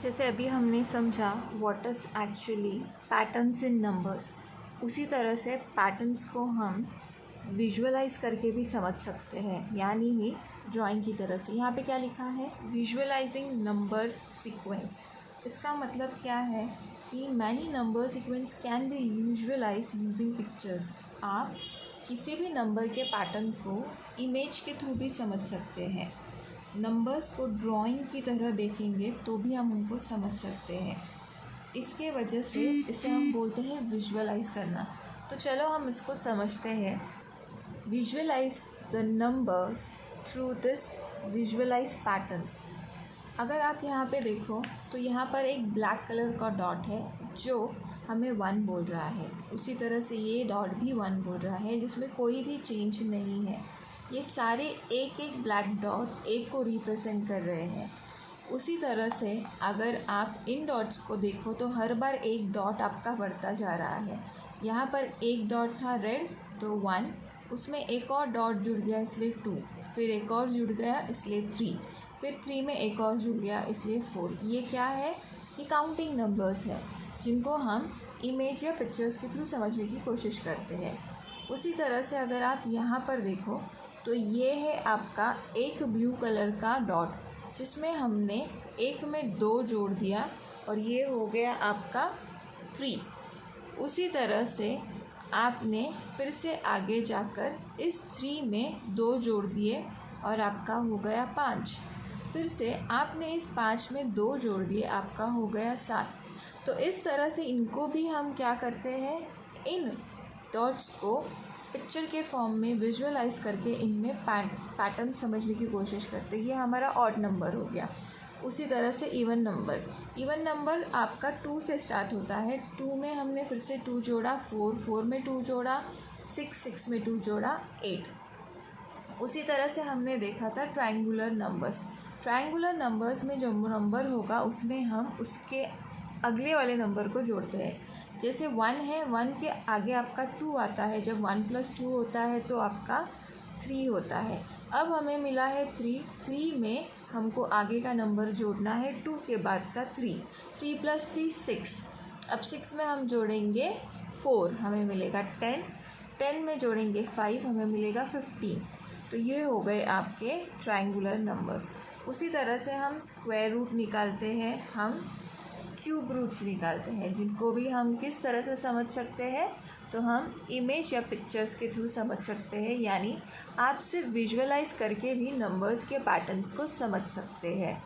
जैसे अभी हमने समझा what is actually patterns in numbers, उसी तरह से पैटर्न्स को हम विजुअलाइज करके भी समझ सकते हैं, यानी ही ड्राइंग की तरह से। यहाँ पे क्या लिखा है, विजुअलाइजिंग नंबर सीक्वेंस। इसका मतलब क्या है कि many number sequence can be visualise using pictures. आप किसी भी नंबर के पैटर्न को इमेज के थ्रू भी समझ सकते हैं। नंबर्स को ड्राइंग की तरह देखेंगे तो भी हम उनको समझ सकते हैं। इसके वजह से इसे हम बोलते हैं विजुअलाइज करना। तो चलो हम इसको समझते हैं। Visualise the numbers through this visualise patterns. अगर आप यहाँ पे देखो तो यहाँ पर एक ब्लैक कलर का डॉट है जो हमें 1 बोल रहा है। उसी तरह से ये डॉट भी 1 बोल रहा है, जिसमें कोई भी चेंज नहीं है। ये सारे एक एक ब्लैक डॉट एक को रिप्रेजेंट कर रहे हैं। उसी तरह से अगर आप इन डॉट्स को देखो तो हर बार एक डॉट आपका बढ़ता जा रहा है। यहाँ पर एक डॉट था रेड तो 1, उसमें एक और डॉट जुड़ गया इसलिए 2, फिर एक और जुड़ गया इसलिए 3, फिर 3 में एक और जुड़ गया इसलिए 4। ये क्या है, ये काउंटिंग नंबर्स है जिनको हम इमेज या पिक्चर्स के थ्रू समझने की कोशिश करते हैं। उसी तरह से अगर आप यहाँ पर देखो तो ये है आपका एक ब्लू कलर का डॉट, जिसमें हमने एक में 2 जोड़ दिया और ये हो गया आपका 3। उसी तरह से आपने फिर से आगे जाकर इस 3 में 2 जोड़ दिए और आपका हो गया 5। फिर से आपने इस 5 में 2 जोड़ दिए, आपका हो गया 7। तो इस तरह से इनको भी हम क्या करते हैं, इन डॉट्स को पिक्चर के फॉर्म में विजुअलाइज करके इनमें पैटर्न समझने की कोशिश करते हैं। ये हमारा ऑड नंबर हो गया। उसी तरह से इवन नंबर आपका 2 से स्टार्ट होता है। 2 में हमने फिर से 2 जोड़ा, 4 में 2 जोड़ा, 6 में 2 जोड़ा, 8। उसी तरह से हमने देखा था ट्रायंगुलर नंबर्स में जो नंबर होगा उसमें हम उसके अगले वाले नंबर को जोड़ते हैं। जैसे 1 है, 1 के आगे आपका 2 आता है। जब 1 + 2 होता है तो आपका 3 होता है। अब हमें मिला है 3 में हमको आगे का नंबर जोड़ना है 2 के बाद का 3 + 3 6। अब 6 में हम जोड़ेंगे 4, हमें मिलेगा 10 में जोड़ेंगे 5, हमें मिलेगा 15। तो ये हो गए आपके ट्रायंगुलर नंबर्स। उसी तरह से हम स्क्वायर रूट निकालते हैं, हम क्यूब रूट्स निकालते हैं, जिनको भी हम किस तरह से समझ सकते हैं, तो हम इमेज या पिक्चर्स के थ्रू समझ सकते हैं। यानी आप सिर्फ विजुअलाइज करके भी नंबर्स के पैटर्न्स को समझ सकते हैं।